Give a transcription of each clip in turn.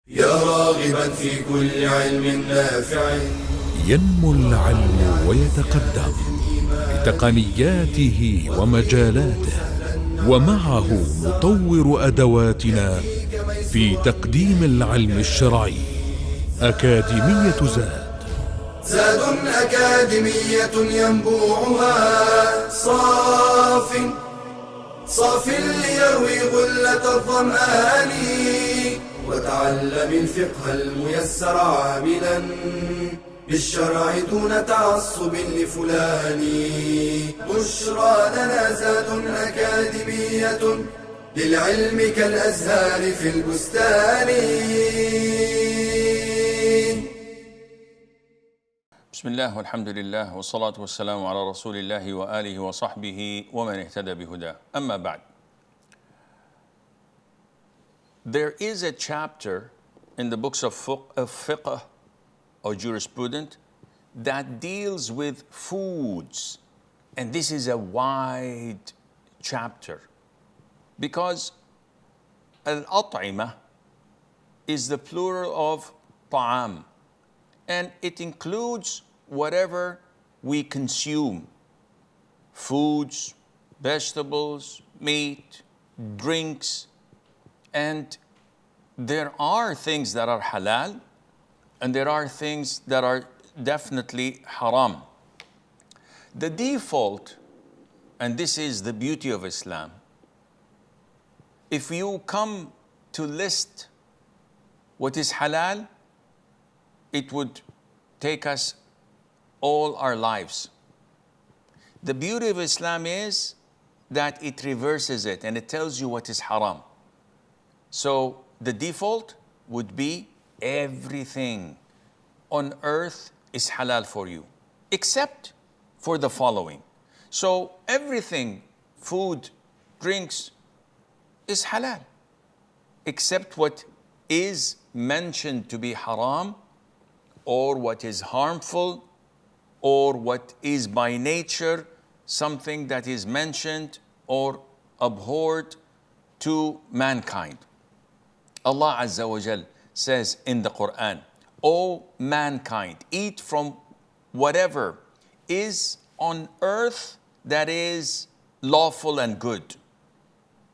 يا راغبا في كل علم نافع. ينمو العلم ويتقدم بتقنياته ومجالاته، ومعه نطور أدواتنا في تقديم العلم الشرعي. أكاديمية زاد أكاديمية ينبوعها صاف ليروي غلة الظمآن. وتعلم الفقه الميسر عاملا بالشرع دون تعصب لفلان. بشرى لنا زاد أكاديمية للعلم كالأزهار في البستان. بسم الله والحمد لله والصلاة والسلام على رسول الله وآله وصحبه ومن اهتدى بهداه. أما بعد. There is a chapter in the books of Fiqh or jurisprudence that deals with foods. And this is a wide chapter because al-at'imah is the plural of ta'am, and it includes whatever we consume: foods, vegetables, meat, drinks. And there are things that are halal and there are things that are definitely haram. The default, and this is the beauty of Islam, if you come to list what is halal, it would take us all our lives. The beauty of Islam is that it reverses it and it tells you what is haram. So the default would be everything on earth is halal for you, except for the following. So everything, food, drinks, is halal, except what is mentioned to be haram, or what is harmful, or what is by nature something that is mentioned or abhorred to mankind. Allah Azza wa Jal says in the Quran, "O mankind, eat from whatever is on earth that is lawful and good."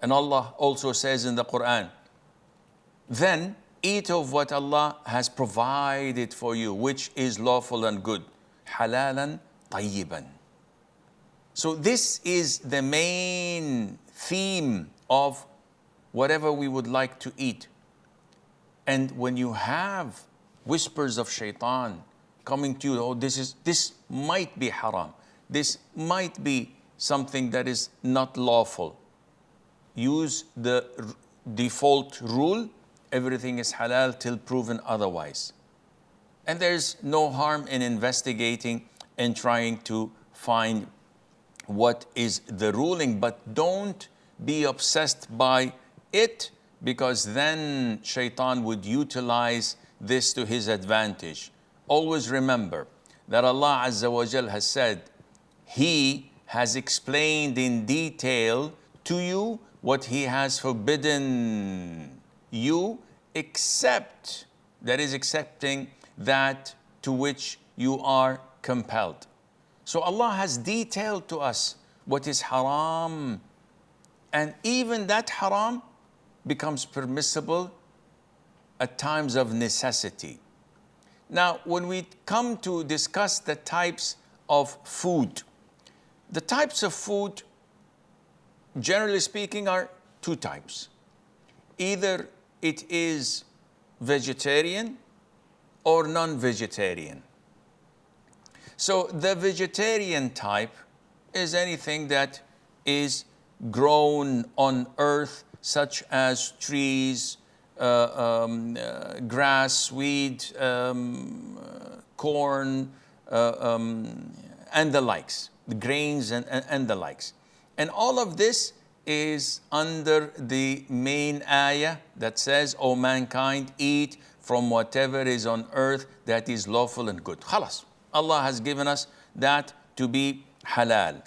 And Allah also says in the Quran, "Then eat of what Allah has provided for you, which is lawful and good, halalan tayyiban." So this is the main theme of whatever we would like to eat. And when you have whispers of shaitan coming to you, "Oh, this might be haram, this might be something that is not lawful," use the default rule: everything is halal till proven otherwise. And there's no harm in investigating and trying to find what is the ruling, but don't be obsessed by it, because then shaitan would utilize this to his advantage. Always remember that Allah Azza wa Jal has said He has explained in detail to you what He has forbidden you, except, that is, accepting that to which you are compelled. So Allah has detailed to us what is haram, and even that haram becomes permissible at times of necessity. Now, when we come to discuss the types of food, the types of food, generally speaking, are two types. Either it is vegetarian or non-vegetarian. So the vegetarian type is anything that is grown on earth, such as trees, grass, weed, corn, and the likes, the grains and the likes. And all of this is under the main ayah that says, "O mankind, eat from whatever is on earth that is lawful and good." Khalas. Allah has given us that to be halal.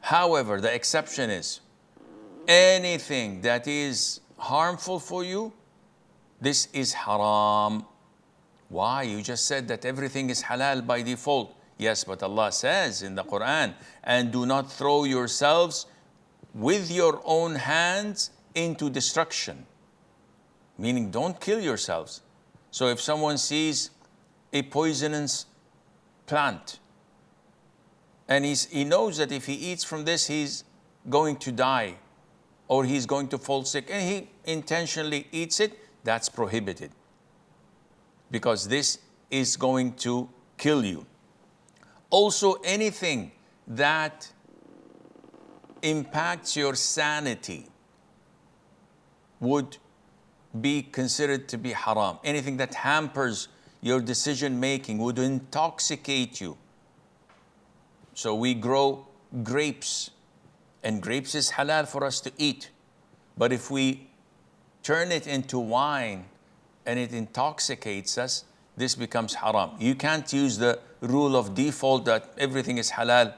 However, the exception is anything that is harmful for you, this is haram. Why? You just said that everything is halal by default. Yes, but Allah says in the Quran, and do not throw yourselves with your own hands into destruction. Meaning, don't kill yourselves. So if someone sees a poisonous plant, and he knows that if he eats from this, he's going to die, or he's going to fall sick, and he intentionally eats it, that's prohibited. Because this is going to kill you. Also, anything that impacts your sanity would be considered to be haram. Anything that hampers your decision making would intoxicate you. So we grow grapes, and grapes is halal for us to eat. But if we turn it into wine and it intoxicates us, this becomes haram. You can't use the rule of default that everything is halal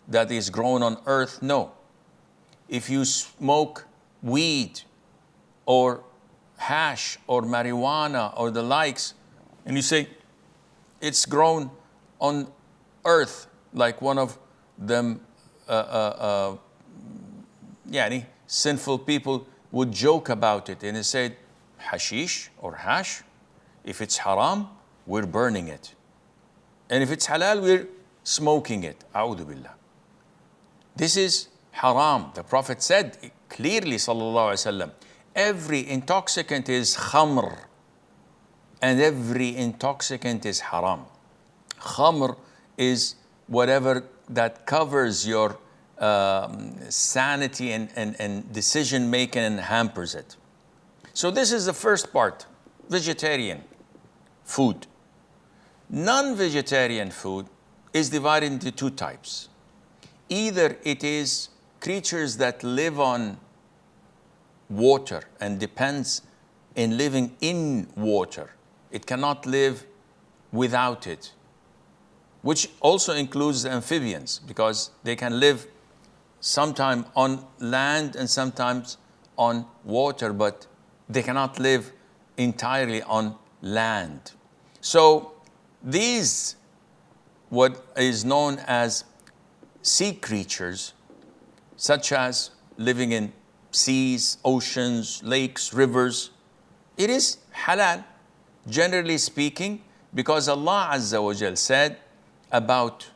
that is grown on earth. No. If you smoke weed or hash or marijuana or the likes, and you say it's grown on earth, like one of them sinful people would joke about it, and they said, hashish or hash, if it's haram, we're burning it. And if it's halal, we're smoking it. A'udhu billah. This is haram. The Prophet said clearly, sallallahu alaihi wasallam, every intoxicant is khamr, and every intoxicant is haram. Khamr is whatever that covers your sanity and decision making and hampers it. So this is the first part, vegetarian food. Non-vegetarian food is divided into two types. Either it is creatures that live on water and depends in living in water. It cannot live without it, which also includes the amphibians, because they can live sometime on land and sometimes on water, but they cannot live entirely on land. So these, what is known as sea creatures, such as living in seas, oceans, lakes, rivers, it is halal, generally speaking, because Allah Azza wa Jal said about,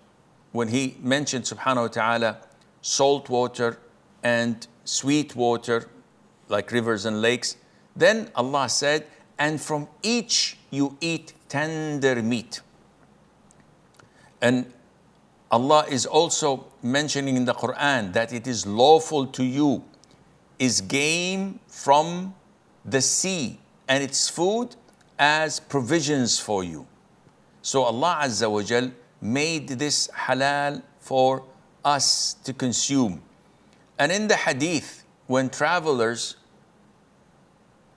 when He mentioned subhanahu wa ta'ala salt water and sweet water, like rivers and lakes, then Allah said, and from each you eat tender meat. And Allah is also mentioning in the Quran that it is lawful to you is game from the sea and its food as provisions for you. So Allah Azza wa Jal made this halal for us to consume. And in the hadith, when travelers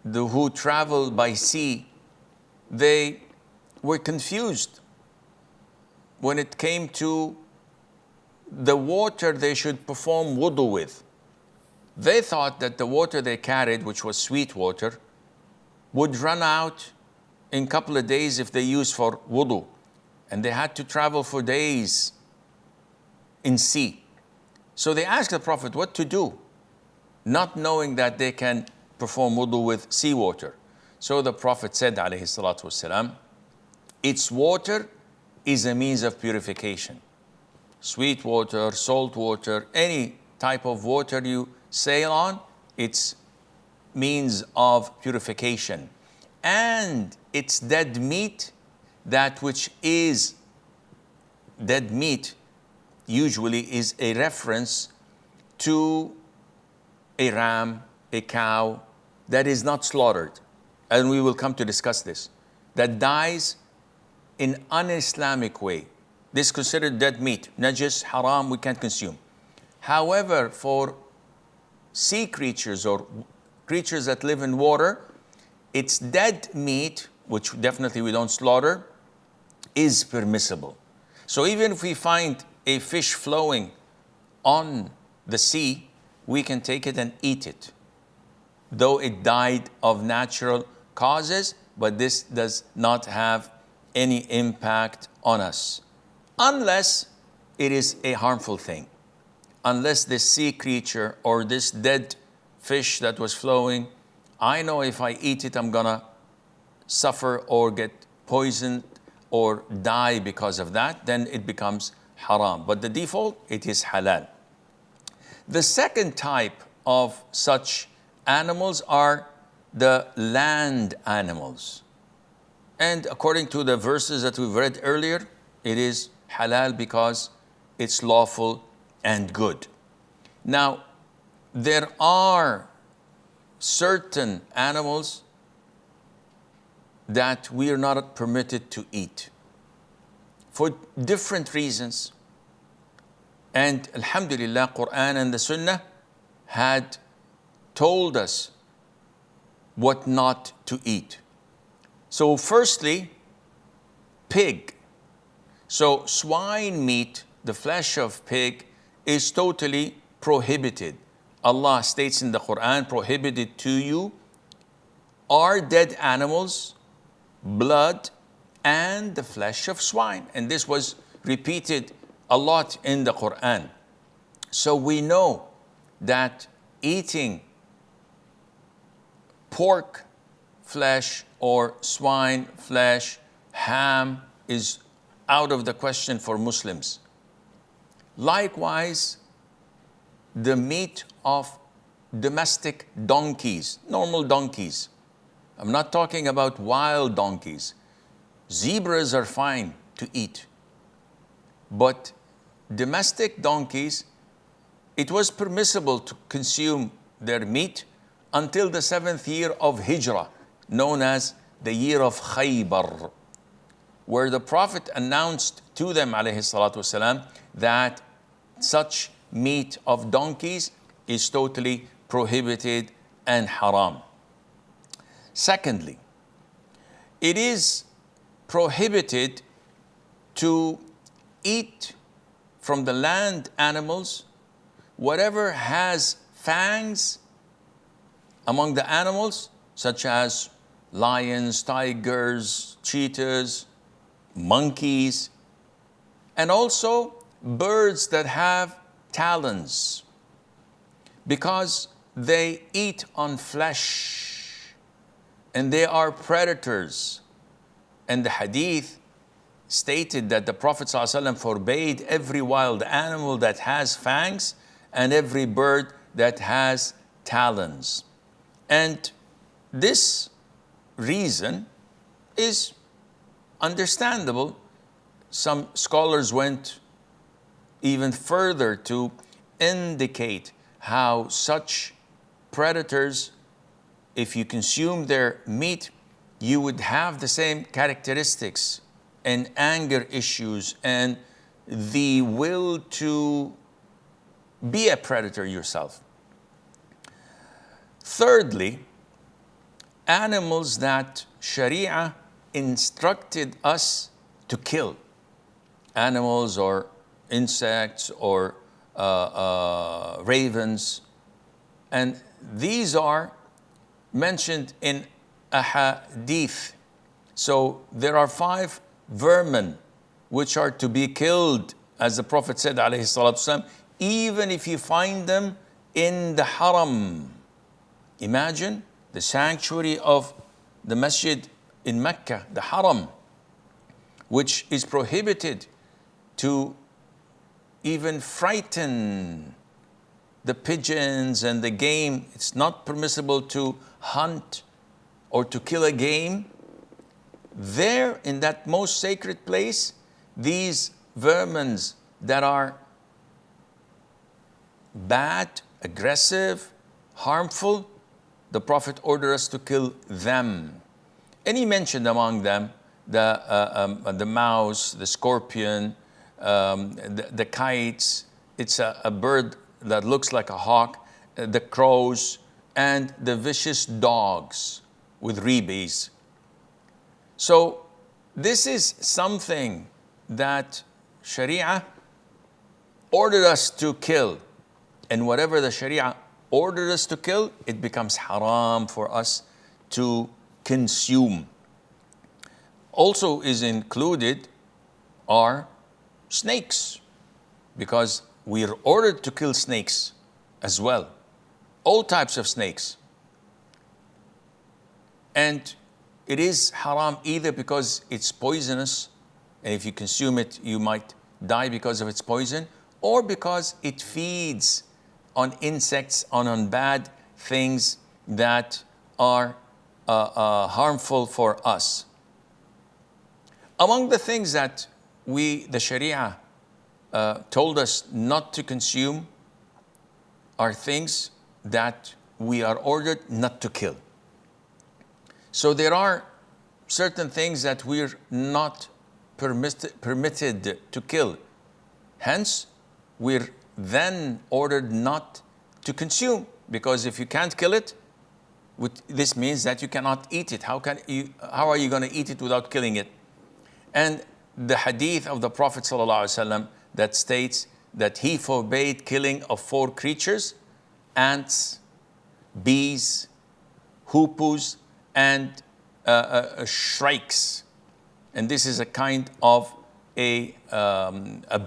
who travel by sea, they were confused when it came to the water they should perform wudu with. They thought that the water they carried, which was sweet water, would run out in a couple of days if they used for wudu. And they had to travel for days in sea. So they asked the Prophet what to do, not knowing that they can perform wudu with seawater. So the Prophet said, alayhi salatu wasalam, its water is a means of purification. Sweet water, salt water, any type of water you sail on, it's means of purification. And it's dead meat, that which is dead meat usually is a reference to a ram, a cow that is not slaughtered. And we will come to discuss this. That dies in un-Islamic way. This is considered dead meat. Najis, haram, we can't consume. However, for sea creatures or creatures that live in water, it's dead meat, which definitely we don't slaughter, is permissible. So even if we find a fish flowing on the sea, we can take it and eat it, though it died of natural causes, but this does not have any impact on us. Unless it is a harmful thing. Unless this sea creature or this dead fish that was flowing, I know if I eat it, I'm gonna suffer or get poisoned or die because of that, then it becomes haram. But the default, it is halal. The second type of such animals are the land animals. And according to the verses that we've read earlier, it is halal because it's lawful and good. Now, there are certain animals that we are not permitted to eat for different reasons. And alhamdulillah, Quran and the Sunnah had told us what not to eat. So firstly, pig. So swine meat, the flesh of pig, is totally prohibited. Allah states in the Quran, prohibited to you are dead animals, blood, and the flesh of swine. And this was repeated a lot in the Quran. So we know that eating pork flesh or swine flesh, ham, is out of the question for Muslims. Likewise, the meat of domestic donkeys, normal donkeys. I'm not talking about wild donkeys. Zebras are fine to eat. But domestic donkeys, it was permissible to consume their meat until the 7th year of Hijrah, known as the year of Khaybar, where the Prophet announced to them, alayhi salatu wasalam, that such meat of donkeys is totally prohibited and haram. Secondly, it is prohibited to eat from the land animals whatever has fangs among the animals, such as lions, tigers, cheetahs, monkeys, and also birds that have talons, because they eat on flesh and they are predators. And the hadith stated that the Prophet ﷺ forbade every wild animal that has fangs and every bird that has talons. And this reason is understandable. Some scholars went even further to indicate how such predators, if you consume their meat, you would have the same characteristics and anger issues and the will to be a predator yourself. Thirdly, animals that Sharia instructed us to kill, animals or insects or ravens, and these are mentioned in a hadith. So there are 5 vermin which are to be killed, as the Prophet said, alayhi salatu wasalam, even if you find them in the haram. Imagine the sanctuary of the masjid in Mecca, the haram, which is prohibited to even frighten the pigeons and the game. It's not permissible to hunt or to kill a game. There, in that most sacred place, these vermins that are bad, aggressive, harmful, the Prophet ordered us to kill them. And he mentioned among them the mouse, the scorpion, the kites. It's a bird that looks like a hawk, the crows, and the vicious dogs with rabies. So this is something that Sharia ordered us to kill. And whatever the Sharia ordered us to kill, it becomes haram for us to consume. Also is included are snakes, because we are ordered to kill snakes as well, all types of snakes. And it is haram either because it's poisonous, and if you consume it, you might die because of its poison, or because it feeds on insects, on bad things that are harmful for us. Among the things that the Sharia told us not to consume are things that we are ordered not to kill. So there are certain things that we're not permitted to kill. Hence, we're then ordered not to consume, because if you can't kill it, this means that you cannot eat it. How are you going to eat it without killing it? And the hadith of the Prophet ﷺ that states that he forbade killing of 4 creatures: ants, bees, hoopoes, and shrikes. And this is a kind of a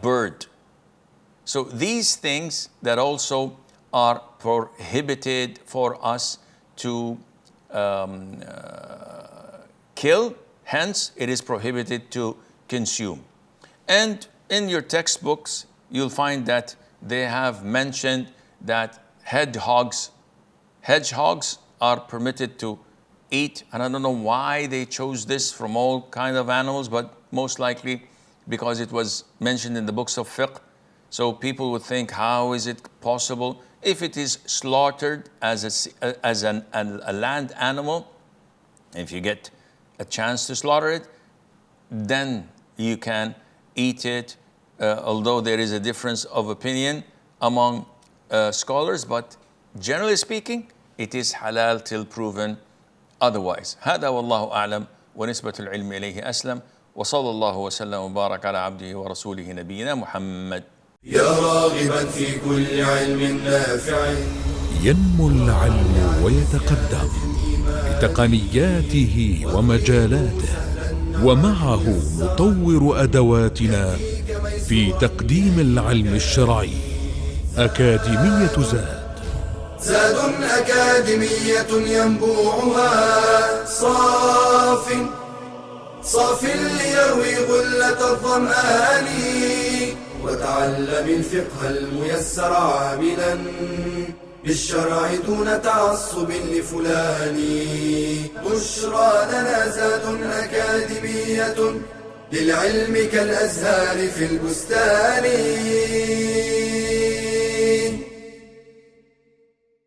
bird. So these things that also are prohibited for us to kill, hence it is prohibited to consume. And in your textbooks, you'll find that they have mentioned that hedgehogs are permitted to eat. And I don't know why they chose this from all kinds of animals, but most likely because it was mentioned in the books of fiqh. So people would think, how is it possible? If it is slaughtered as a land animal, if you get a chance to slaughter it, then you can eat it, although there is a difference of opinion among scholars, but generally speaking, it is halal till proven otherwise. هذا والله أعلم ونسبة العلم إليه أسلم وصلى الله وسلم وبارك على عبده ورسوله نبينا محمد. يا راغبا في كل علم نافع ينمو العلم ويتقدم بتقنياته ومجالاته، ومعه نطور أدواتنا في تقديم العلم الشرعي. أكاديمية زاد أكاديمية ينبوعها صاف ليروي غلة الظمآن، وتعلم الفقه الميسر عاملا بالشرع دون تعصب لفلان. بشرى لنا زاد أكاديمية للعلم كالأزهار في البستان.